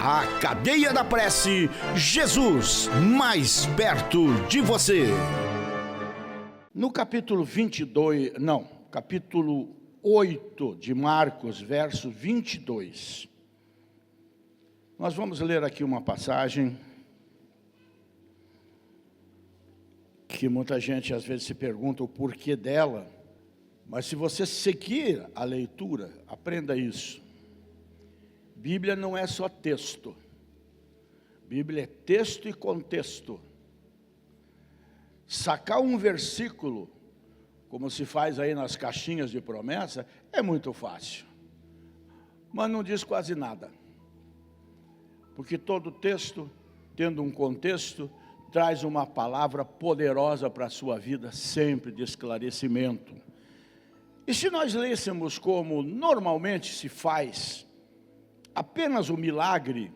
A Cadeia da Prece, Jesus mais perto de você. No capítulo 8 de Marcos, verso 22. Nós vamos ler aqui uma passagem que muita gente às vezes se pergunta o porquê dela, mas se você seguir a leitura, aprenda isso. Bíblia não é só texto. Bíblia é texto e contexto. Sacar um versículo, como se faz aí nas caixinhas de promessa, é muito fácil. Mas não diz quase nada. Porque todo texto, tendo um contexto, traz uma palavra poderosa para a sua vida, sempre de esclarecimento. E se nós lêssemos como normalmente se faz, apenas o milagre,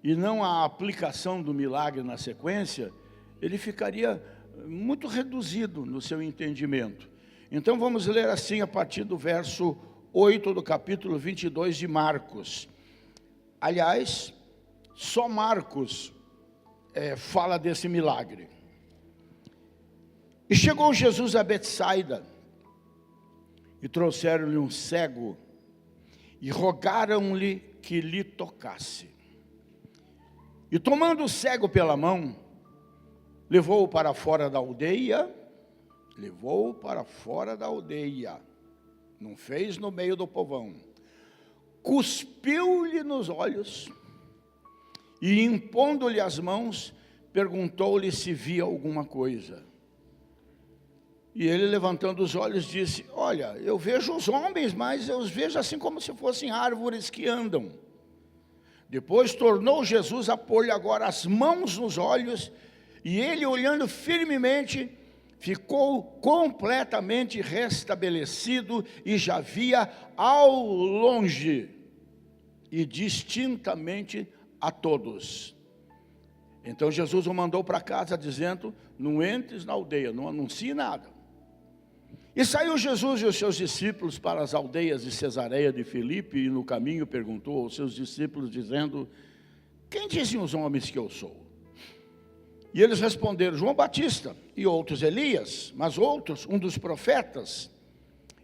e não a aplicação do milagre na sequência, ele ficaria muito reduzido no seu entendimento. Então vamos ler assim a partir do verso 8 do capítulo 22 de Marcos. Aliás, só Marcos fala desse milagre. E chegou Jesus a Betsaida, e trouxeram-lhe um cego, e rogaram-lhe que lhe tocasse. E tomando o cego pela mão, levou-o para fora da aldeia, não fez no meio do povão, cuspiu-lhe nos olhos, e impondo-lhe as mãos, perguntou-lhe se via alguma coisa. E ele, levantando os olhos, disse: olha, eu vejo os homens, mas eu os vejo assim como se fossem árvores que andam. Depois tornou Jesus a pôr-lhe agora as mãos nos olhos, e ele, olhando firmemente, ficou completamente restabelecido, e já via ao longe e distintamente a todos. Então Jesus o mandou para casa, dizendo: não entres na aldeia, não anuncie nada. E saiu Jesus e os seus discípulos para as aldeias de Cesareia de Filipe, e no caminho perguntou aos seus discípulos, dizendo: quem dizem os homens que eu sou? E eles responderam: João Batista, e outros Elias, mas outros um dos profetas.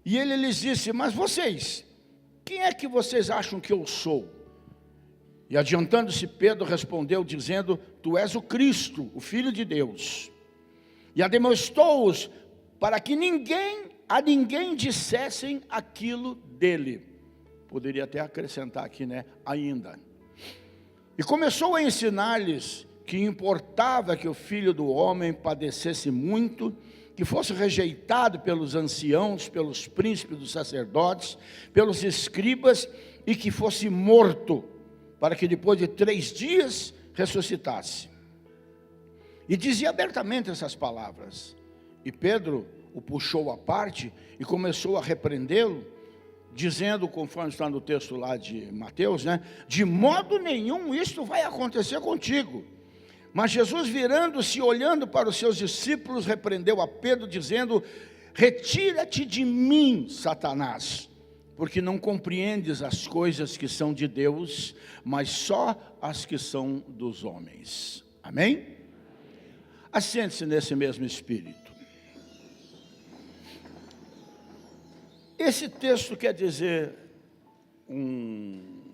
E ele lhes disse: mas vocês, quem é que vocês acham que eu sou? E adiantando-se, Pedro respondeu, dizendo: tu és o Cristo, o Filho de Deus. E ademoestou-os para que a ninguém dissessem aquilo dele. Poderia até acrescentar aqui, ainda. E começou a ensinar-lhes que importava que o Filho do Homem padecesse muito, que fosse rejeitado pelos anciãos, pelos príncipes dos sacerdotes, pelos escribas, e que fosse morto, para que depois de 3 dias ressuscitasse. E dizia abertamente essas palavras. E Pedro o puxou à parte e começou a repreendê-lo, dizendo, conforme está no texto lá de Mateus, de modo nenhum isto vai acontecer contigo. Mas Jesus, virando-se e olhando para os seus discípulos, repreendeu a Pedro, dizendo: retira-te de mim, Satanás, porque não compreendes as coisas que são de Deus, mas só as que são dos homens. Amém? Assente-se nesse mesmo espírito. Esse texto quer dizer um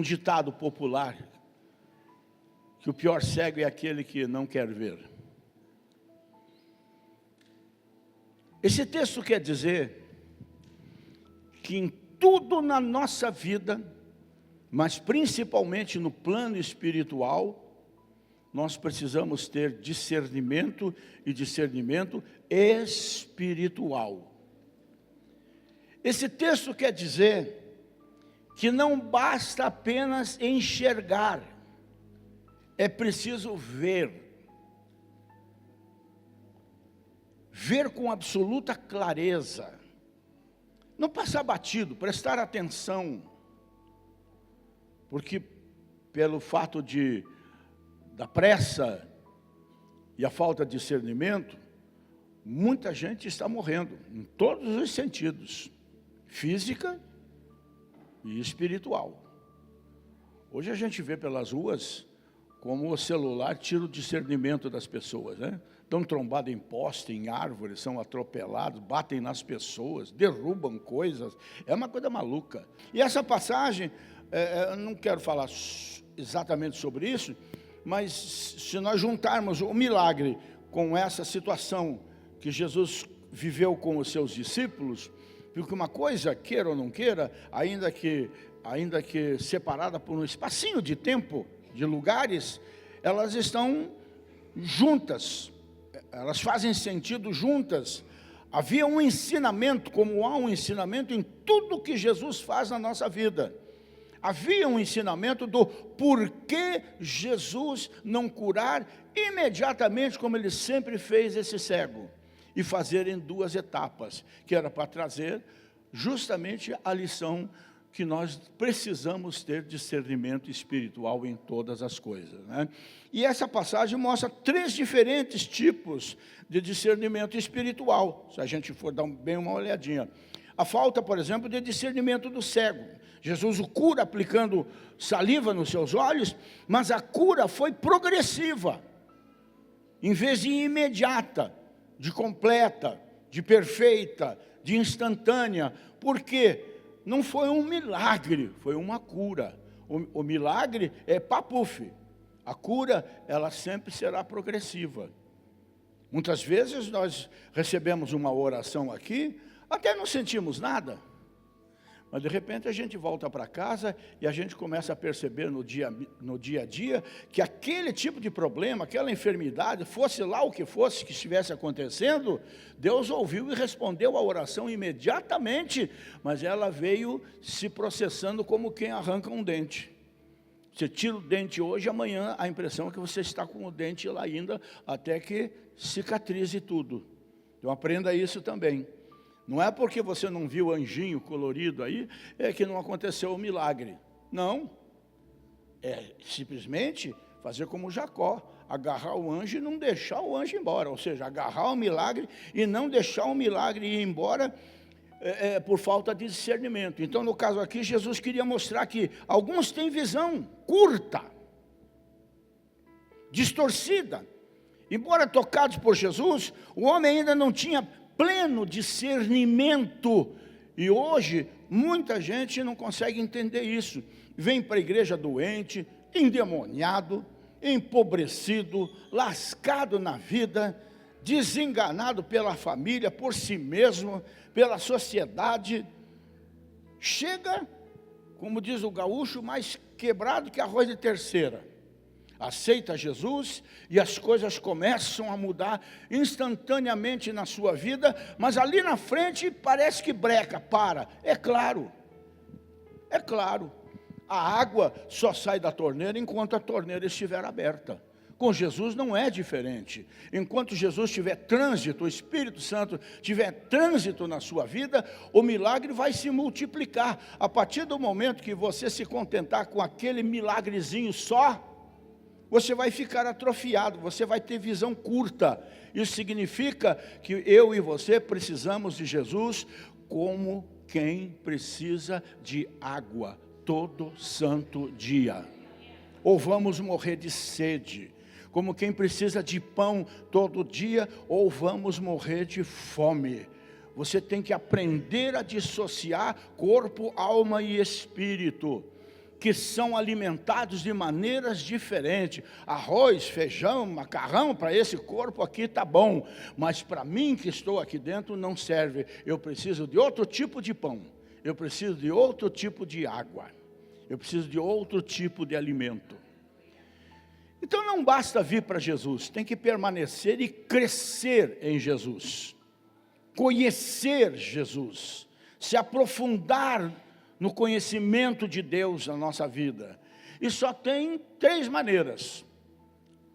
ditado popular, que o pior cego é aquele que não quer ver. Esse texto quer dizer que em tudo na nossa vida, mas principalmente no plano espiritual, nós precisamos ter discernimento, e discernimento espiritual. Esse texto quer dizer que não basta apenas enxergar, é preciso ver. Ver com absoluta clareza. Não passar batido, prestar atenção. Porque pelo fato da pressa e a falta de discernimento, muita gente está morrendo, em todos os sentidos. Física e espiritual. Hoje a gente vê pelas ruas como o celular tira o discernimento das pessoas, né? Dão trombada em poste, em árvores, são atropelados, batem nas pessoas, derrubam coisas, é uma coisa maluca. E essa passagem, eu não quero falar exatamente sobre isso, mas se nós juntarmos o milagre com essa situação que Jesus viveu com os seus discípulos, porque uma coisa, queira ou não queira, ainda que separada por um espacinho de tempo, de lugares, elas estão juntas, elas fazem sentido juntas. Havia um ensinamento, como há um ensinamento em tudo que Jesus faz na nossa vida. Havia um ensinamento do porquê Jesus não curar imediatamente, como ele sempre fez esse cego, e fazer em 2 etapas, que era para trazer justamente a lição que nós precisamos ter discernimento espiritual em todas as coisas, né? E essa passagem mostra 3 diferentes tipos de discernimento espiritual, se a gente for dar bem uma olhadinha. A falta, por exemplo, de discernimento do cego. Jesus o cura aplicando saliva nos seus olhos, mas a cura foi progressiva, em vez de imediata, de completa, de perfeita, de instantânea. Por quê? Não foi um milagre, foi uma cura. O milagre é papuf. A cura, ela sempre será progressiva. Muitas vezes nós recebemos uma oração aqui, até não sentimos nada. Mas de repente a gente volta para casa e a gente começa a perceber no dia a dia que aquele tipo de problema, aquela enfermidade, fosse lá o que fosse que estivesse acontecendo, Deus ouviu e respondeu a oração imediatamente, mas ela veio se processando como quem arranca um dente. Você tira o dente hoje, amanhã a impressão é que você está com o dente lá ainda, até que cicatrize tudo. Então aprenda isso também. Não é porque você não viu anjinho colorido aí, é que não aconteceu o milagre. Não. É simplesmente fazer como Jacó, agarrar o anjo e não deixar o anjo embora. Ou seja, agarrar o milagre e não deixar o milagre ir embora por falta de discernimento. Então, no caso aqui, Jesus queria mostrar que alguns têm visão curta, distorcida. Embora tocados por Jesus, o homem ainda não tinha pleno discernimento, e hoje muita gente não consegue entender isso. Vem para a igreja doente, endemoniado, empobrecido, lascado na vida, desenganado pela família, por si mesmo, pela sociedade. Chega, como diz o gaúcho, mais quebrado que arroz de terceira. Aceita Jesus e as coisas começam a mudar instantaneamente na sua vida, mas ali na frente parece que breca, para. É claro, a água só sai da torneira enquanto a torneira estiver aberta. Com Jesus não é diferente. Enquanto Jesus tiver trânsito, o Espírito Santo tiver trânsito na sua vida, o milagre vai se multiplicar. A partir do momento que você se contentar com aquele milagrezinho só, você vai ficar atrofiado, você vai ter visão curta. Isso significa que eu e você precisamos de Jesus como quem precisa de água todo santo dia. Ou vamos morrer de sede, como quem precisa de pão todo dia, ou vamos morrer de fome. Você tem que aprender a dissociar corpo, alma e espírito, que são alimentados de maneiras diferentes. Arroz, feijão, macarrão, para esse corpo aqui está bom, mas para mim que estou aqui dentro não serve. Eu preciso de outro tipo de pão, eu preciso de outro tipo de água, eu preciso de outro tipo de alimento. Então não basta vir para Jesus, tem que permanecer e crescer em Jesus, conhecer Jesus, se aprofundar no conhecimento de Deus na nossa vida. E só tem 3 maneiras.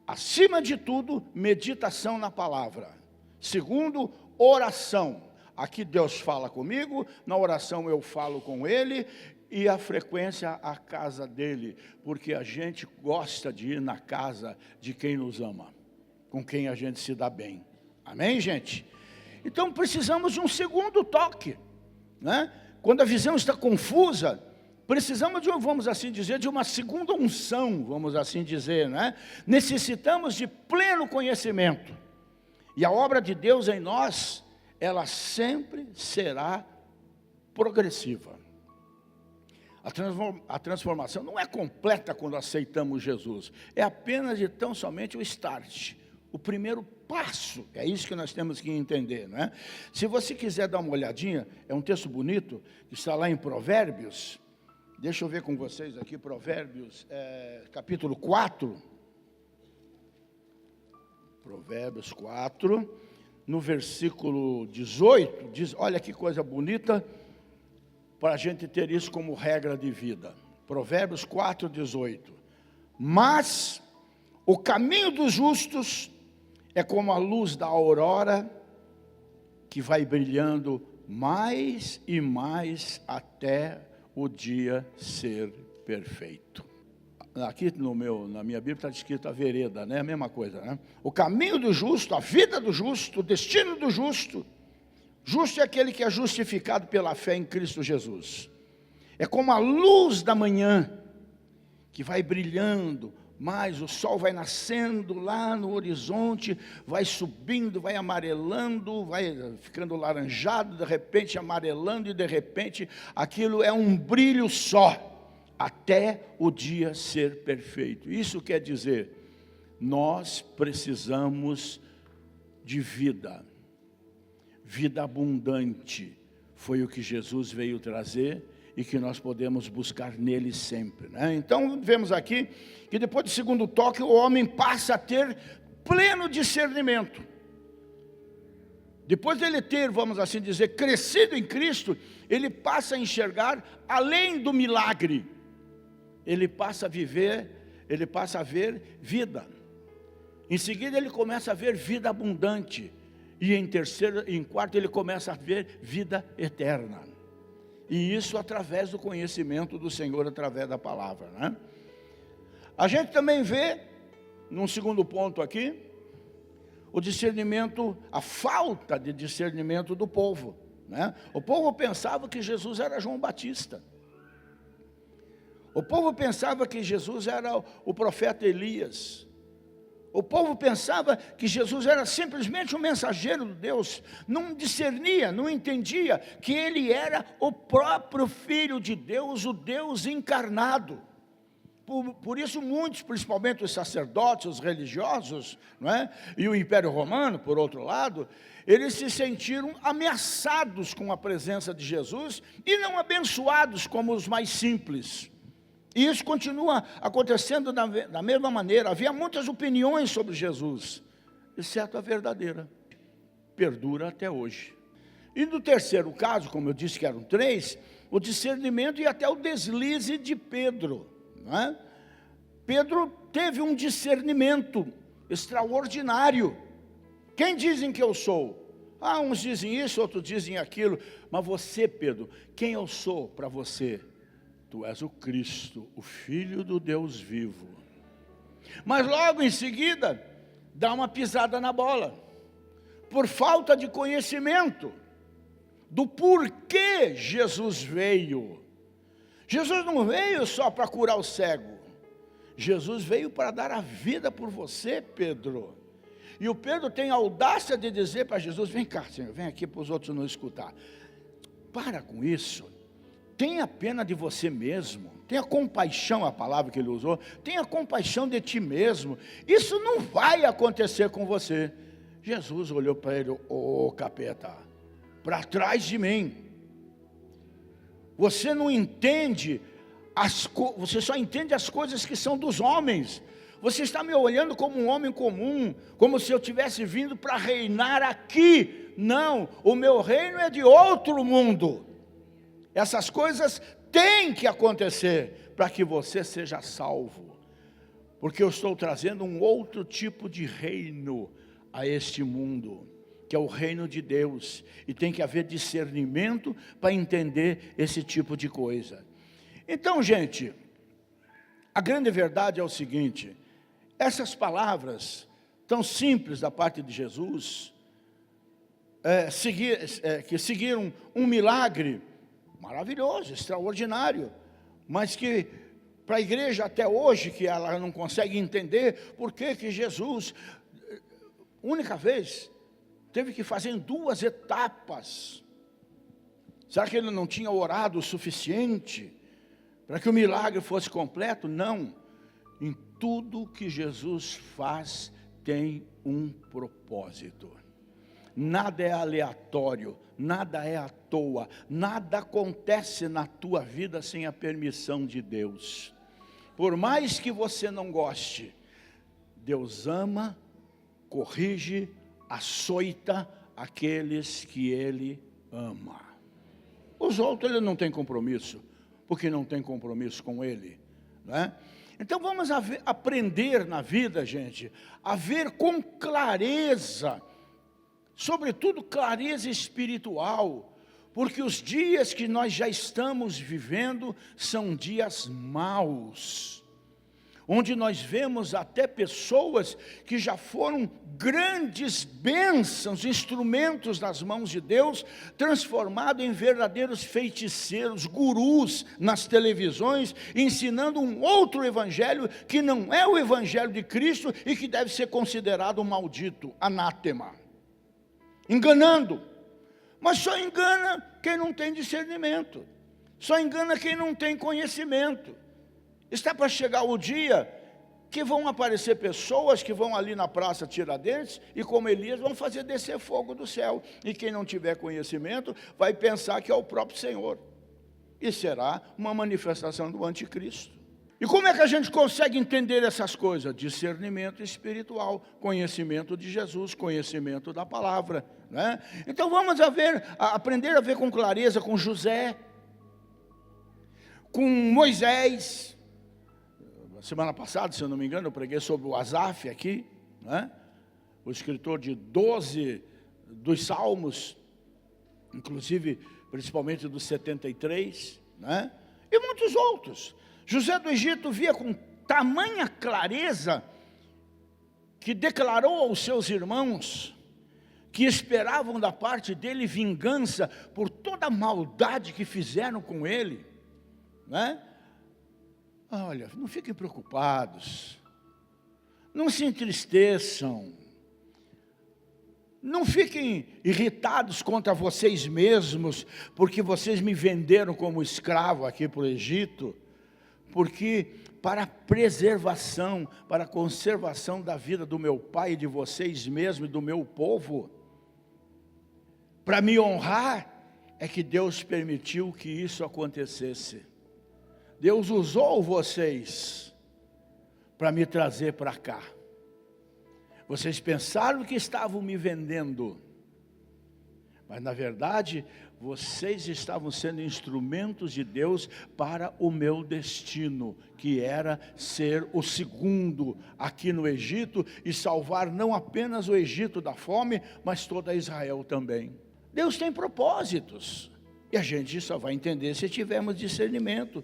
Acima de tudo, meditação na palavra. Segundo, oração. Aqui Deus fala comigo, na oração eu falo com Ele, e a frequência à casa dEle, porque a gente gosta de ir na casa de quem nos ama, com quem a gente se dá bem. Amém, gente? Então precisamos de um segundo toque, né? Quando a visão está confusa, Precisamos vamos assim dizer, de uma segunda unção, vamos assim dizer, né? Necessitamos de pleno conhecimento. E a obra de Deus em nós, ela sempre será progressiva. A transformação não é completa quando aceitamos Jesus. É apenas e tão somente o start, o primeiro passo. É isso que nós temos que entender, não é? Se você quiser dar uma olhadinha, é um texto bonito, que está lá em Provérbios. Deixa eu ver com vocês aqui, Provérbios, capítulo 4. Provérbios 4, no versículo 18, diz, olha que coisa bonita, para a gente ter isso como regra de vida. Provérbios 4, 18. Mas o caminho dos justos é como a luz da aurora, que vai brilhando mais e mais até o dia ser perfeito. Aqui na minha Bíblia está escrito a vereda, né? A mesma coisa, né? O caminho do justo, a vida do justo, o destino do justo. Justo é aquele que é justificado pela fé em Cristo Jesus. É como a luz da manhã, que vai brilhando, mas o sol vai nascendo lá no horizonte, vai subindo, vai amarelando, vai ficando laranjado, de repente amarelando, e de repente aquilo é um brilho só, até o dia ser perfeito. Isso quer dizer, nós precisamos de vida, vida abundante, foi o que Jesus veio trazer, e que nós podemos buscar nele sempre, né? Então, vemos aqui, que depois do segundo toque, o homem passa a ter pleno discernimento. Depois dele ter, vamos assim dizer, crescido em Cristo, ele passa a enxergar além do milagre. Ele passa a viver, ele passa a ver vida. Em seguida ele começa a ver vida abundante. E em quarto ele começa a ver vida eterna. E isso através do conhecimento do Senhor, através da palavra, né? A gente também vê, num segundo ponto aqui, o discernimento, a falta de discernimento do povo, né? O povo pensava que Jesus era João Batista. O povo pensava que Jesus era o profeta Elias. O povo pensava que Jesus era simplesmente um mensageiro de Deus. Não discernia, não entendia que ele era o próprio Filho de Deus, o Deus encarnado. Por isso muitos, principalmente os sacerdotes, os religiosos, não é? E o Império Romano, por outro lado, eles se sentiram ameaçados com a presença de Jesus e não abençoados como os mais simples. E isso continua acontecendo da mesma maneira. Havia muitas opiniões sobre Jesus, exceto a verdadeira. Perdura até hoje. E no terceiro caso, como eu disse que eram três, o discernimento e até o deslize de Pedro, não é? Pedro teve um discernimento extraordinário. Quem dizem que eu sou? Uns dizem isso, outros dizem aquilo. Mas você, Pedro, quem eu sou para você? Tu és o Cristo, o Filho do Deus vivo. Mas logo em seguida, dá uma pisada na bola, por falta de conhecimento do porquê Jesus veio. Jesus não veio só para curar o cego, Jesus veio para dar a vida por você, Pedro. E o Pedro tem a audácia de dizer para Jesus, vem cá, Senhor, vem aqui para os outros não escutar. Para com isso. Tenha pena de você mesmo, tenha compaixão, a palavra que ele usou, tenha compaixão de ti mesmo, isso não vai acontecer com você. Jesus olhou para ele, capeta, para trás de mim, você não entende, você só entende as coisas que são dos homens, você está me olhando como um homem comum, como se eu tivesse vindo para reinar aqui. Não, o meu reino é de outro mundo. Essas coisas têm que acontecer para que você seja salvo, porque eu estou trazendo um outro tipo de reino a este mundo, que é o reino de Deus, e tem que haver discernimento para entender esse tipo de coisa. Então, gente, a grande verdade é o seguinte, essas palavras tão simples da parte de Jesus, que seguiram um milagre maravilhoso, extraordinário, mas que para a igreja até hoje, que ela não consegue entender por que Jesus, única vez, teve que fazer em 2 etapas. Será que ele não tinha orado o suficiente para que o milagre fosse completo? Não. Em tudo que Jesus faz tem um propósito. Nada é aleatório, nada é à toa, nada acontece na tua vida sem a permissão de Deus. Por mais que você não goste, Deus ama, corrige, açoita aqueles que Ele ama. Os outros Ele não tem compromisso, porque não tem compromisso com Ele, né? Então vamos aprender na vida, gente, a ver com clareza, sobretudo clareza espiritual, porque os dias que nós já estamos vivendo são dias maus, onde nós vemos até pessoas que já foram grandes bênçãos, instrumentos nas mãos de Deus, transformados em verdadeiros feiticeiros, gurus nas televisões, ensinando um outro evangelho que não é o evangelho de Cristo e que deve ser considerado maldito, anátema, enganando. Mas só engana quem não tem discernimento, só engana quem não tem conhecimento. Está para chegar o dia que vão aparecer pessoas que vão ali na praça Tiradentes e, como Elias, vão fazer descer fogo do céu. E quem não tiver conhecimento vai pensar que é o próprio Senhor. E será uma manifestação do anticristo. E como é que a gente consegue entender essas coisas? Discernimento espiritual, conhecimento de Jesus, conhecimento da palavra, né? Então vamos aprender a ver com clareza com José, com Moisés. Semana passada, se eu não me engano, eu preguei sobre o Asaf aqui, né? O escritor de 12 dos Salmos, inclusive, principalmente dos 73, né? E muitos outros. José do Egito via com tamanha clareza que declarou aos seus irmãos que esperavam da parte dele vingança por toda a maldade que fizeram com ele, né? Olha, não fiquem preocupados, não se entristeçam, não fiquem irritados contra vocês mesmos, porque vocês me venderam como escravo aqui para o Egito, porque para a preservação, para a conservação da vida do meu pai e de vocês mesmos e do meu povo, para me honrar, é que Deus permitiu que isso acontecesse. Deus usou vocês para me trazer para cá. Vocês pensaram que estavam me vendendo, mas na verdade, vocês estavam sendo instrumentos de Deus para o meu destino, que era ser o segundo aqui no Egito e salvar não apenas o Egito da fome, mas toda Israel também. Deus tem propósitos, e a gente só vai entender se tivermos discernimento.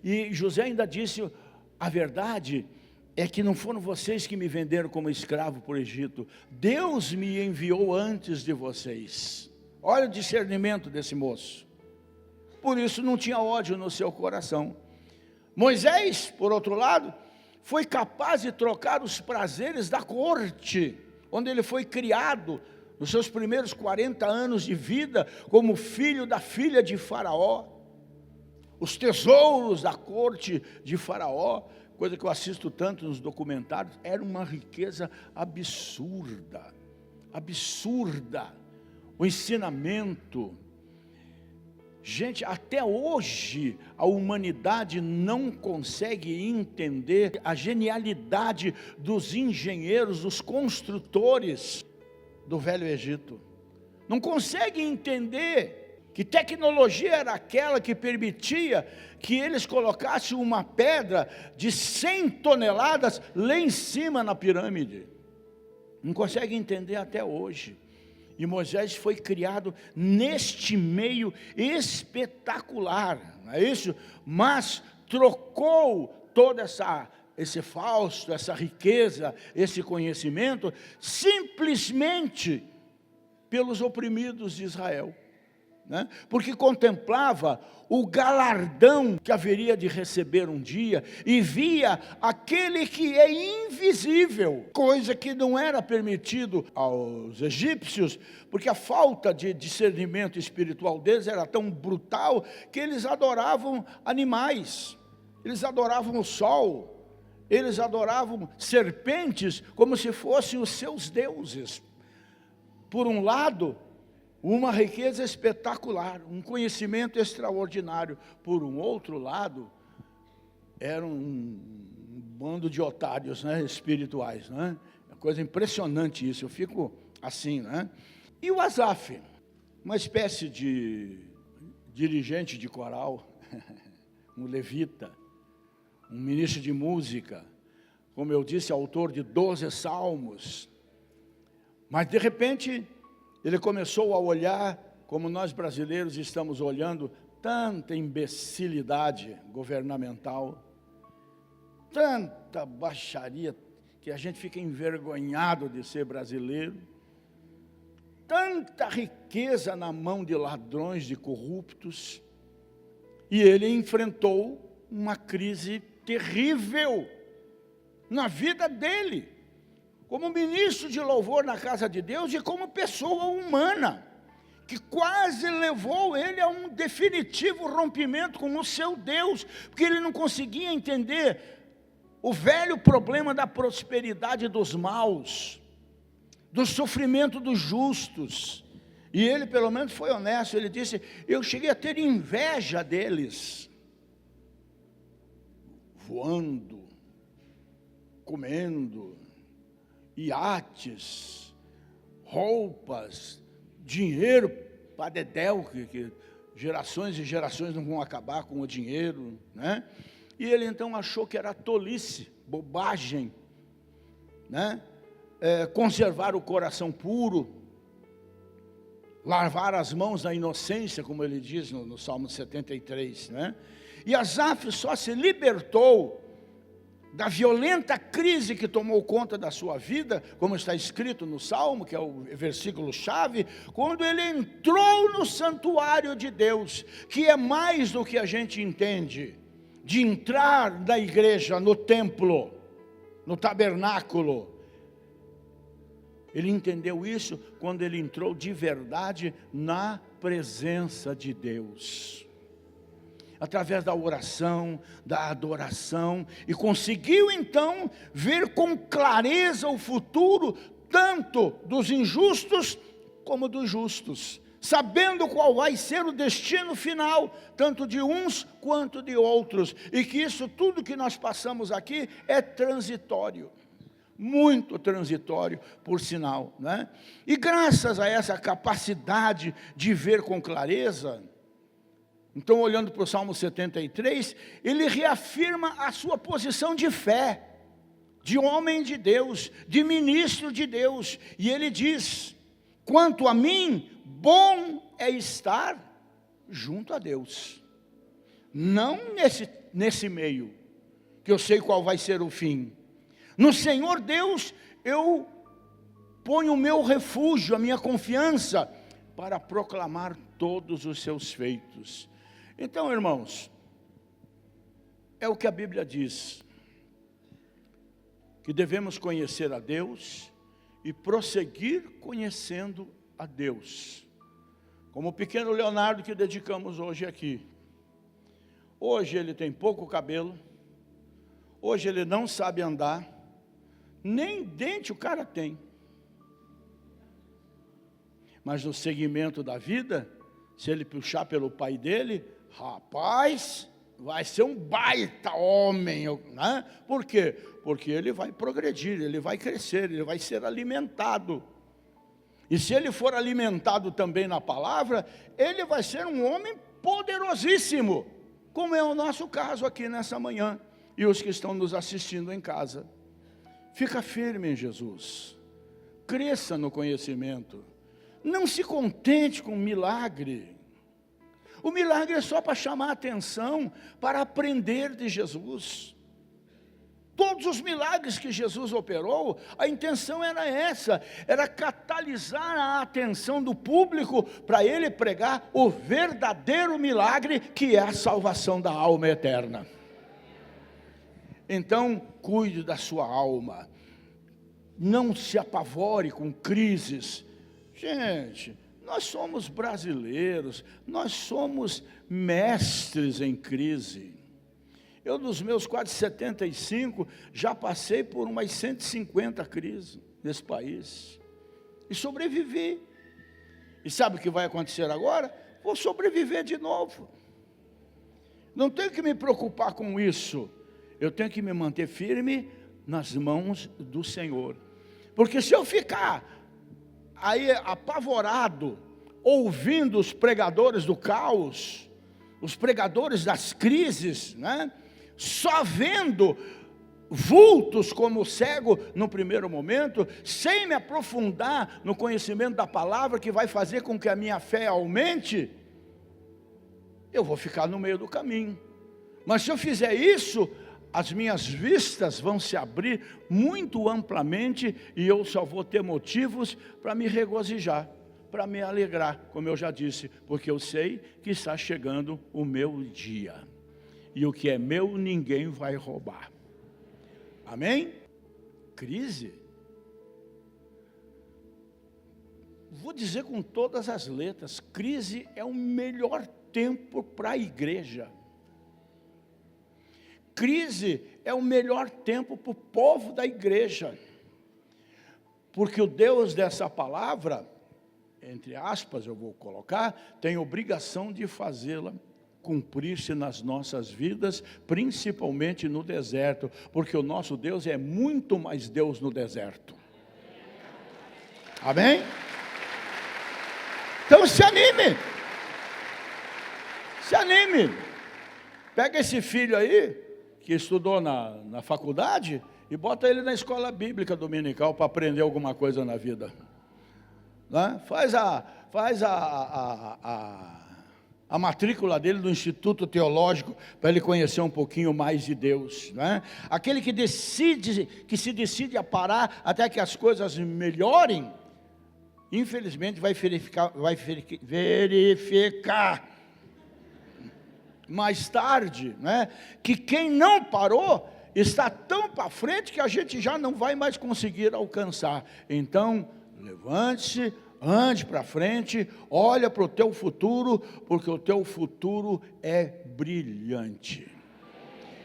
E José ainda disse, a verdade é que não foram vocês que me venderam como escravo por Egito, Deus me enviou antes de vocês. Olha o discernimento desse moço. Por isso não tinha ódio no seu coração. Moisés, por outro lado, foi capaz de trocar os prazeres da corte, onde ele foi criado, nos seus primeiros 40 anos de vida, como filho da filha de Faraó. Os tesouros da corte de Faraó, coisa que eu assisto tanto nos documentários, era uma riqueza absurda, absurda. O ensinamento. Gente, até hoje a humanidade não consegue entender a genialidade dos engenheiros, dos construtores do Velho Egito. Não consegue entender que tecnologia era aquela que permitia que eles colocassem uma pedra de 100 toneladas lá em cima na pirâmide. Não consegue entender até hoje. E Moisés foi criado neste meio espetacular, não é isso? Mas trocou toda esse fausto, essa riqueza, esse conhecimento, simplesmente pelos oprimidos de Israel. né? Porque contemplava o galardão que haveria de receber um dia, e via aquele que é invisível, coisa que não era permitido aos egípcios, porque a falta de discernimento espiritual deles era tão brutal, que eles adoravam animais, eles adoravam o sol, eles adoravam serpentes, como se fossem os seus deuses. Por um lado, uma riqueza espetacular, um conhecimento extraordinário. Por um outro lado, era um bando de otários, né, espirituais, né? É uma coisa impressionante isso, eu fico assim, né? E o Asaf, uma espécie de dirigente de coral, um levita, um ministro de música, como eu disse, autor de 12 salmos, mas de repente ele começou a olhar, como nós brasileiros estamos olhando, tanta imbecilidade governamental, tanta baixaria, que a gente fica envergonhado de ser brasileiro, tanta riqueza na mão de ladrões, de corruptos, e ele enfrentou uma crise terrível na vida dele, como ministro de louvor na casa de Deus e como pessoa humana, que quase levou ele a um definitivo rompimento com o seu Deus, porque ele não conseguia entender o velho problema da prosperidade dos maus, do sofrimento dos justos. E ele pelo menos foi honesto, ele disse: eu cheguei a ter inveja deles, voando, comendo, iates, roupas, dinheiro para dedéu, que gerações e gerações não vão acabar com o dinheiro, né? E ele então achou que era tolice, bobagem, né? Conservar o coração puro, lavar as mãos na inocência, como ele diz no Salmo 73, né? E Asaf só se libertou da violenta crise que tomou conta da sua vida, como está escrito no Salmo, que é o versículo-chave, quando ele entrou no santuário de Deus, que é mais do que a gente entende, de entrar na igreja, no templo, no tabernáculo. Ele entendeu isso quando ele entrou de verdade na presença de Deus, através da oração, da adoração, e conseguiu então ver com clareza o futuro, tanto dos injustos como dos justos, sabendo qual vai ser o destino final, tanto de uns quanto de outros, e que isso tudo que nós passamos aqui é transitório, muito transitório, por sinal, né? E graças a essa capacidade de ver com clareza, então, olhando para o Salmo 73, ele reafirma a sua posição de fé, de homem de Deus, de ministro de Deus. E ele diz: quanto a mim, bom é estar junto a Deus. Não nesse meio, que eu sei qual vai ser o fim. No Senhor Deus, eu ponho o meu refúgio, a minha confiança, para proclamar todos os seus feitos. Então, irmãos, é o que a Bíblia diz, que devemos conhecer a Deus e prosseguir conhecendo a Deus, como o pequeno Leonardo que dedicamos hoje aqui. Hoje ele tem pouco cabelo, hoje ele não sabe andar, nem dente o cara tem, mas no segmento da vida, se ele puxar pelo pai dele, rapaz, vai ser um baita homem, né? Por quê? Porque ele vai progredir, ele vai crescer, ele vai ser alimentado. E se ele for alimentado também na palavra, ele vai ser um homem poderosíssimo, como é o nosso caso aqui nessa manhã, e os que estão nos assistindo em casa. Fica firme em Jesus, cresça no conhecimento, não se contente com milagre. O milagre é só para chamar a atenção, para aprender de Jesus. Todos os milagres que Jesus operou, a intenção era essa, era catalisar a atenção do público para ele pregar o verdadeiro milagre, que é a salvação da alma eterna. Então, cuide da sua alma, não se apavore com crises. Gente, nós somos brasileiros, nós somos mestres em crise. Eu, dos meus quase 75, já passei por umas 150 crises nesse país. E sobrevivi. E sabe o que vai acontecer agora? Vou sobreviver de novo. Não tenho que me preocupar com isso. Eu tenho que me manter firme nas mãos do Senhor. Porque se eu ficar aí apavorado, ouvindo os pregadores do caos, os pregadores das crises, né? Só vendo vultos como cego no primeiro momento, sem me aprofundar no conhecimento da palavra que vai fazer com que a minha fé aumente, eu vou ficar no meio do caminho. Mas se eu fizer isso, as minhas vistas vão se abrir muito amplamente e eu só vou ter motivos para me regozijar, para me alegrar, como eu já disse, porque eu sei que está chegando o meu dia. E o que é meu, ninguém vai roubar. Amém? Crise. Vou dizer com todas as letras, crise é o melhor tempo para a igreja. Crise é o melhor tempo para o povo da igreja. Porque o Deus dessa palavra, entre aspas eu vou colocar, tem obrigação de fazê-la cumprir-se nas nossas vidas, principalmente no deserto, porque o nosso Deus é muito mais Deus no deserto. Amém? Então se anime. Se anime. Pega esse filho aí, que estudou na faculdade, e bota ele na escola bíblica dominical para aprender alguma coisa na vida. Né? Faz a matrícula dele no Instituto Teológico, para ele conhecer um pouquinho mais de Deus, né? Aquele que se decide a parar até que as coisas melhorem, infelizmente vai verificar mais tarde, né, que quem não parou, está tão para frente que a gente já não vai mais conseguir alcançar. Então, levante-se, ande para frente, olha para o teu futuro, porque o teu futuro é brilhante,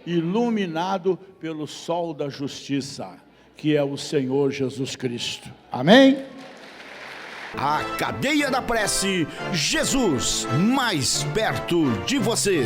iluminado pelo sol da justiça, que é o Senhor Jesus Cristo. Amém? A Cadeia da Prece, Jesus mais perto de você.